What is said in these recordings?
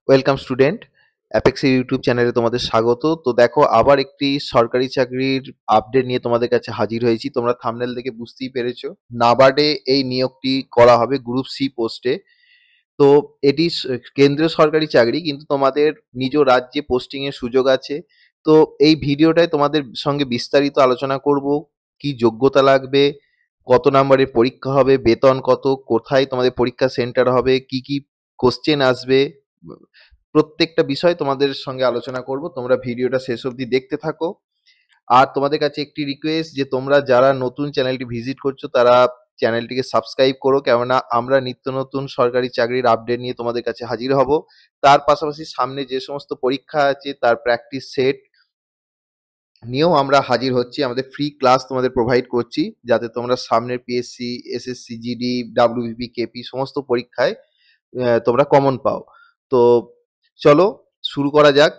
Welcome student, apex YouTube চ্যানেলে তোমাদের স্বাগত। তো দেখো, আবার একটি সরকারি চাকরির আপডেট নিয়ে তোমাদের কাছে হাজির হয়েছি। তোমরা থাম্বনেল দেখে বুঝতেই পেরেছো, নাবার্ডে এই নিয়োগটি করা হবে গ্রুপ সি পোস্টে। তো এটি কেন্দ্রীয় সরকারি চাকরি, কিন্তু তোমাদের নিজ রাজ্যে পোস্টিং এর সুযোগ আছে। তো এই ভিডিওটায় তোমাদের সঙ্গে বিস্তারিত আলোচনা করব। কি যোগ্যতা লাগবে, কত নম্বরের পরীক্ষা হবে, বেতন কত, কোথায় তোমাদের পরীক্ষা সেন্টার হবে, কি কি কোশ্চেন আসবে, প্রত্যেকটা বিষয় তোমাদের সঙ্গে আলোচনা করব। তোমরা ভিডিওটা শেষ অবধি দেখতে থাকো। আর তোমাদের কাছে একটি রিকোয়েস্ট, যে তোমরা যারা নতুন চ্যানেলটি ভিজিট করছো তারা চ্যানেলটিকে সাবস্ক্রাইব করো, কেননা আমরা নিত্য নতুন সরকারি চাকরির আপডেট নিয়ে তোমাদের কাছে হাজির হব। তার পাশাপাশি সামনে যে সমস্ত পরীক্ষা আছে তার প্র্যাকটিস সেট নিয়েও আমরা হাজির হচ্ছি। আমাদের ফ্রি ক্লাস তোমাদের প্রোভাইড করছি, যাতে তোমরা সামনের PSC, SSC, GD, WBP, KP সমস্ত পরীক্ষায় তোমরা কমন পাও। তো চলো শুরু করা যাক।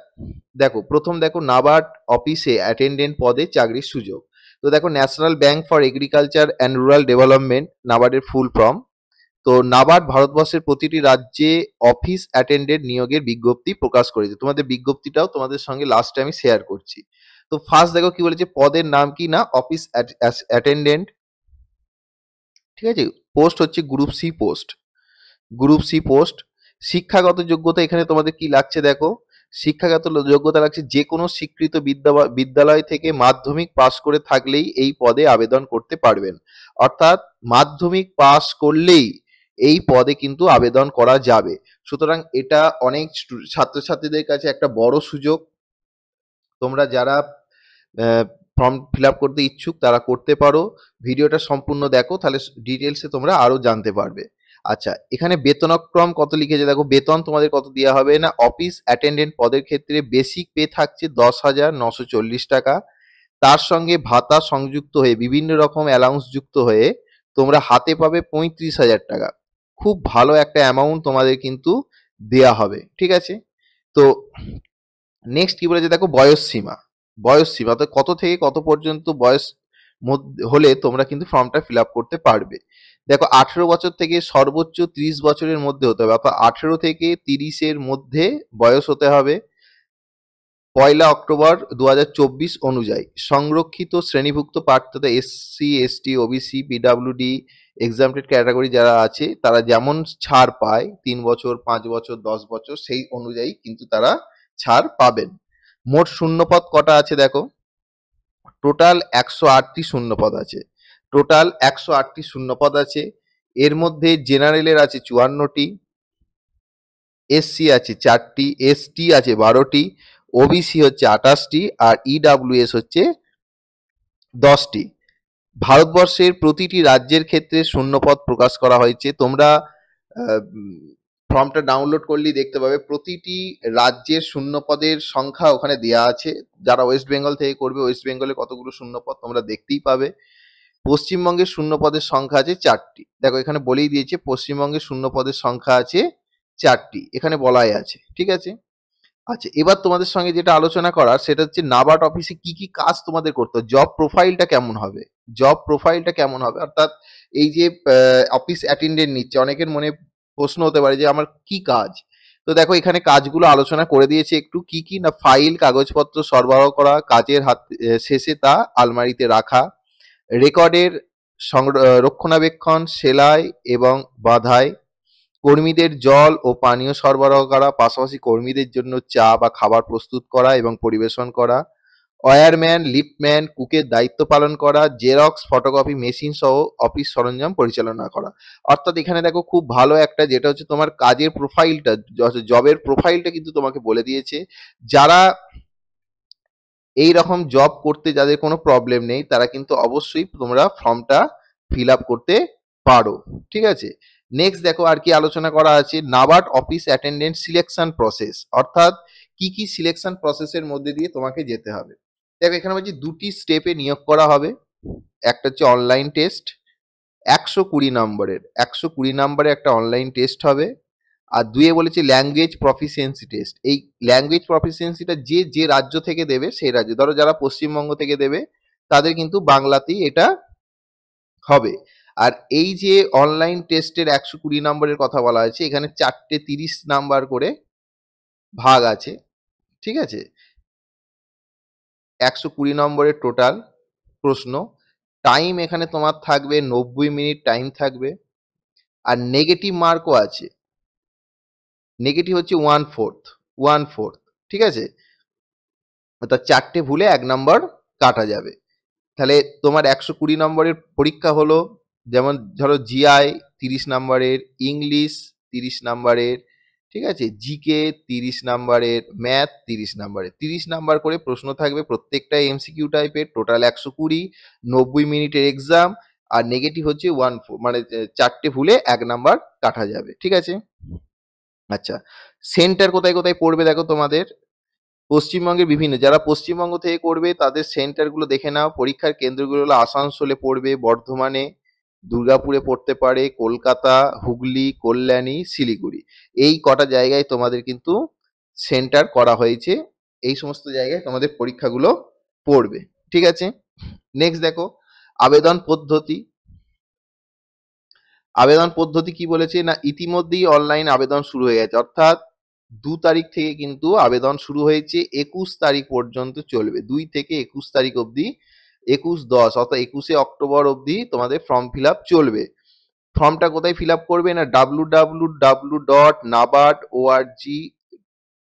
দেখো, নাবার্ড অফিসে অ্যাটেন্ডেন্ট পদে চাকরির সুযোগ। তো দেখো, national bank for agriculture and rural development, নাবার্ডের ফুল ফর্ম। তো নাবার্ড ভারতবর্ষের প্রতিটি রাজ্যে অফিস অ্যাটেন্ডেন্ট নিয়োগের বিজ্ঞপ্তি প্রকাশ করেছে। তোমাদের বিজ্ঞপ্তিটাও তোমাদের সঙ্গে লাস্ট আমি শেয়ার করছি। তো ফার্স্ট দেখো কি বলেছে, পদের নাম কি না, অফিস অ্যাটেন্ডেন্ট। ঠিক আছে, পোস্ট হচ্ছে group C post. Group C post. শিক্ষাগত যোগ্যতা এখানে তোমাদের কি লাগছে দেখো, শিক্ষাগত যোগ্যতা লাগছে যে কোনো স্বীকৃত বিদ্যালয় থেকে মাধ্যমিক পাশ করে থাকলেই এই পদে আবেদন করতে পারবেন। অর্থাৎ মাধ্যমিক পাশ করলেই এই পদে কিন্তু আবেদন করা যাবে। সুতরাং এটা অনেক ছাত্রছাত্রীদের কাছে একটা বড় সুযোগ। তোমরা যারা ফর্ম ফিল আপ করতে ইচ্ছুক তারা করতে পারো। ভিডিওটা সম্পূর্ণ দেখো, তাহলে ডিটেলসে তোমরা আরো জানতে পারবে। আচ্ছা, এখানে বেতনক্রম কত লিখেছে দেখো, বেতন তোমাদের কত দেওয়া হবে না, অফিস অ্যাটেন্ডেন্ট পদের ক্ষেত্রে বেসিক পে থাকছে 10,940 টাকা। তার সঙ্গে ভাতা সংযুক্ত হয়ে বিভিন্ন রকম অ্যালাউন্স যুক্ত হয়ে তোমরা হাতে পাবে 35,000 টাকা। খুব ভালো একটা অ্যামাউন্ট তোমাদের কিন্তু দেয়া হবে, ঠিক আছে। তো নেক্সট কি বলেছে দেখো, বয়স সীমা। বয়স সীমা তো কত থেকে কত পর্যন্ত বয়স হলে তোমরা কিন্তু ফর্মটা ফিল আপ করতে পারবে। দেখো, 18 বছর থেকে সর্বোচ্চ 30 বছরের মধ্যে হতে হবে, অর্থাৎ 18 থেকে 30-এর মধ্যে বয়স হতে হবে। 1 অক্টোবর 2024 অনুযায়ী সংরক্ষিত শ্রেণীভুক্ত প্রার্থী, SC, ST, OBC, PWD, exempted category যারা আছে তারা যেমন ছাড় পায় 3 বছর, 5 বছর, 10 বছর, সেই অনুযায়ী কিন্তু তারা ছাড় পাবেন। মোট শূন্যপদ কটা আছে দেখো, টোটাল 108টি শূন্যপদ আছে। টোটাল 108টি শূন্যপদ আছে। এর মধ্যে জেনারেলের আছে 54টি, এসসি আছে 4টি, এসটি আছে 12টি, ওবিসি হচ্ছে 28টি, আর ইডাব্লিউএস হচ্ছে 10টি। ভারতবর্ষের প্রতিটি রাজ্যের ক্ষেত্রে শূন্যপদ প্রকাশ করা হয়েছে। তোমরা ফর্মটা ডাউনলোড করলেই দেখতে পাবে প্রতিটি রাজ্যের শূন্যপদের সংখ্যা ওখানে দেওয়া আছে। যারা ওয়েস্ট বেঙ্গল থেকে করবে, ওয়েস্ট বেঙ্গলে কতগুলো শূন্যপদ তোমরা দেখতেই পাবে। পশ্চিমবঙ্গের শূন্যপদের সংখ্যা আছে 4টি। দেখো, এখানে বলেই দিয়েছে পশ্চিমবঙ্গের শূন্যপদের সংখ্যা আছে 4টি, এখানে বলাই আছে, ঠিক আছে। আচ্ছা, এবার তোমাদের সঙ্গে যেটা আলোচনা করার সেটা হচ্ছে নাবার্ড অফিসে কি কি কাজ তোমাদের করতে হবে, জব প্রোফাইলটা কেমন হবে। জব প্রোফাইলটা কেমন হবে, অর্থাৎ এই যে অফিস অ্যাটেন্ডেন্ট নিচ্ছে, অনেকের মনে প্রশ্ন হতে পারে যে আমার কি কাজ। তো দেখো, এখানে কাজগুলো আলোচনা করে দিয়েছে একটু কি কি না, ফাইল কাগজপত্র সরবরাহ করা, কাজের শেষে তা আলমারিতে রাখা, রেকর্ডের রক্ষণাবেক্ষণ, সেলাই এবং বাঁধাই, কর্মীদের জল ও পানীয় সরবরাহ করা, পাশাপাশি কর্মীদের জন্য চা বা খাবার প্রস্তুত করা এবং পরিবেশন করা, ওয়্যারম্যান, লিফটম্যান, কুকের দায়িত্ব পালন করা, জেরক্স, ফটোকপি মেশিন সহ অফিস সরঞ্জাম পরিচালনা করা। অর্থাৎ এখানে দেখো খুব ভালো একটা, যেটা হচ্ছে তোমার কাজের প্রোফাইলটা, জবের প্রোফাইলটা কিন্তু তোমাকে বলে দিয়েছে। যারা এই রকম জব করতে যাদের কোনো প্রবলেম নেই তারা কিন্তু অবশ্যই তোমরা ফর্মটা ফিল আপ করতে পারো, ঠিক আছে। নেক্সট দেখো, আর কি আলোচনা করা আছে, NABARD office attendant selection process, অর্থাৎ কি কি সিলেকশন প্রসেসের মধ্যে দিয়ে তোমাকে যেতে হবে। দেখো, এখানে বলছি 2টি স্টেপে নিয়োগ করা হবে। একটা হচ্ছে অনলাইন টেস্ট, 120 নম্বরের একটা অনলাইন টেস্ট হবে। আর 2-এ বলেছে ল্যাঙ্গুয়েজ প্রফিসিয়েন্সি টেস্ট। এই ল্যাঙ্গুয়েজ প্রফিসিয়েন্সিটা যে যে রাজ্য থেকে দেবে সেই রাজ্য, ধরো যারা পশ্চিমবঙ্গ থেকে দেবে তাদের কিন্তু বাংলাতেই এটা হবে। আর এই যে অনলাইন টেস্টের 120 নম্বরের কথা বলা হয়েছে, এখানে 4টে 30 নাম্বার করে ভাগ আছে, ঠিক আছে? 120 নম্বরের টোটাল প্রশ্ন। টাইম এখানে তোমার থাকবে 90 মিনিট টাইম থাকবে। আর নেগেটিভ মার্কও আছে। নেগেটিভ হচ্ছে 1/4, ঠিক আছে? অর্থাৎ 4টে ভুলে 1 নাম্বার কাটা যাবে। তাহলে তোমার 120 নম্বরের পরীক্ষা হলো, যেমন ধরো জিআই 30 নম্বরের, ইংলিশ 30 নম্বরের, ঠিক আছে? জিকে 30 নম্বরের, ম্যাথ 30 নম্বরের। 30 নাম্বার করে প্রশ্ন থাকবে, প্রত্যেকটাই এমসিকিউ টাইপের, টোটাল 120, 90 মিনিটের এক্সাম। আর নেগেটিভ হচ্ছে 1/4, মানে 4টে ভুলে 1 নাম্বার কাটা যাবে, ঠিক আছে? আচ্ছা, সেন্টার কোথায় কোথায় পড়বে দেখো তোমাদের। পশ্চিমবঙ্গের বিভিন্ন, যারা পশ্চিমবঙ্গ থেকে করবে তাদের সেন্টারগুলো দেখে নাও। পরীক্ষার কেন্দ্রগুলো হলো আসানসোলে পড়বে, বর্ধমানে, দুর্গাপুরে পড়তে পারে, কলকাতা, হুগলি, কল্যাণী, শিলিগুড়ি। এই কটা জায়গায় তোমাদের কিন্তু সেন্টার করা হয়েছে। এই সমস্ত জায়গায় তোমাদের পরীক্ষাগুলো পড়বে, ঠিক আছে? নেক্সট দেখো, আবেদন পদ্ধতি। আবেদন পদ্ধতি কি বলেছে না, ইতিমধ্যেই অনলাইন আবেদন শুরু হয়ে গেছে। অর্থাৎ 2 তারিখ থেকে কিন্তু আবেদন শুরু হয়েছে, 21 তারিখ পর্যন্ত চলবে। 2 থেকে 21 তারিখ অবধি, 21/10 অর্থাৎ 21শে অক্টোবর অবধি তোমাদের ফর্ম ফিল আপ চলবে। ফর্মটা কোথায় ফিল আপ করবে না, www.nabard.org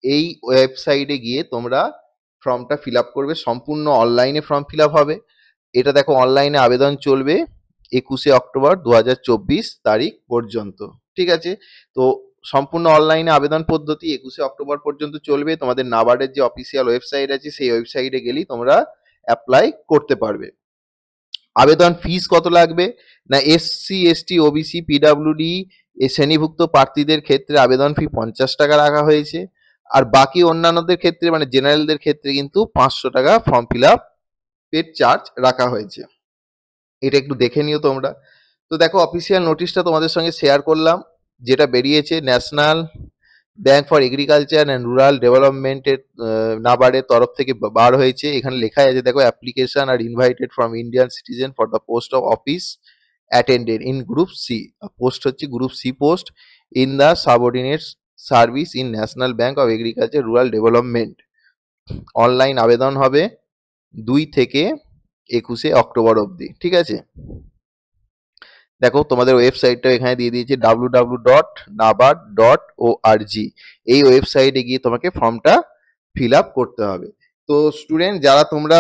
এই ওয়েবসাইটে গিয়ে তোমরা ফর্মটা ফিল আপ করবে। সম্পূর্ণ অনলাইনে ফর্ম ফিল আপ হবে। এটা দেখো, অনলাইনে আবেদন চলবে 21শে অক্টোবর 2024 তারিখ পর্যন্ত, ঠিক আছে? তো সম্পূর্ণ অনলাইনে আবেদন পদ্ধতি 21শে অক্টোবর পর্যন্ত চলবে। তোমাদের নাবার্ডের যে অফিসিয়াল ওয়েবসাইট আছে সেই ওয়েবসাইটে গেলেই তোমরা অ্যাপ্লাই করতে পারবে। আবেদন ফিস কত লাগবে না, এসসি এসটি ওবিসি পিডাব্লিউডি এ শ্রেণীভুক্ত প্রার্থীদের ক্ষেত্রে আবেদন ফি 50 টাকা রাখা হয়েছে। আর বাকি অন্যান্যদের ক্ষেত্রে মানে জেনারেলদের ক্ষেত্রে কিন্তু 500 টাকা ফর্ম ফিল আপ এর চার্জ রাখা হয়েছে। এটা একটু দেখে নিও তোমরা। তো দেখো, অফিসিয়াল নোটিশটা তোমাদের সঙ্গে শেয়ার করলাম, যেটা বেরিয়েছে national bank for agriculture and rural ডেভেলপমেন্টের নাবার্ডের তরফ থেকে বার হয়েছে। এখানে লেখা আছে দেখো, application are invited from Indian citizen for the post of office attendant in group C. Post হচ্ছে group C post in the subordinate service in national bank of agriculture rural development. Online আবেদন হবে 2 থেকে 21শে October অবধি, ঠিক আছে? দেখো, তোমাদের ওয়েবসাইটটা এখানে দিয়ে দিয়েছে www.nabard.org। এই ওয়েবসাইটে গিয়ে তোমাকে ফর্মটা ফিল আপ করতে হবে। তো স্টুডেন্ট, যারা তোমরা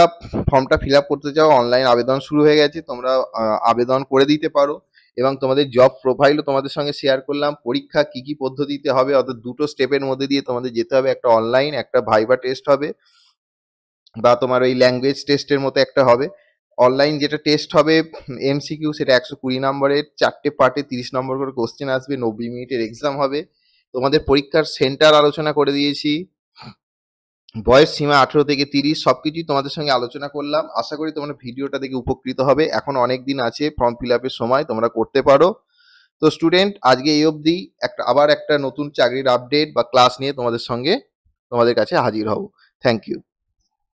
ফর্মটা ফিল আপ করতে চাও, অনলাইন আবেদন শুরু হয়ে গেছে, তোমরা আবেদন করে দিতে পারো। এবং তোমাদের জব প্রোফাইলও তোমাদের সঙ্গে শেয়ার করলাম। পরীক্ষা কি কি পদ্ধতিতে হবে, অর্থাৎ 2টো স্টেপের মধ্যে দিয়ে তোমাদের যেতে হবে। একটা অনলাইন, একটা ভাইভা টেস্ট হবে, বা তোমার ওই ল্যাঙ্গুয়েজ টেস্টের মতো একটা হবে। অনলাইন যেটা টেস্ট হবে এমসিকিউ, সেটা 120 নম্বরের, 4টে পার্টে 30 নম্বর করে কোশ্চেন আসবে, 90 মিনিটের এক্সাম হবে। তোমাদের পরীক্ষার সেন্টার আলোচনা করে দিয়েছি, বয়স সীমা 18 থেকে 30, সবকিছুই তোমাদের সঙ্গে আলোচনা করলাম। আশা করি তোমরা ভিডিওটা দেখে উপকৃত হবে। এখন অনেক দিন আছে ফর্ম ফিল আপের সময়, তোমরা করতে পারো। তো স্টুডেন্ট, আজকে এই অবধি। আবার একটা নতুন চাকরির আপডেট বা ক্লাস নিয়ে তোমাদের কাছে হাজির হব। Thank you.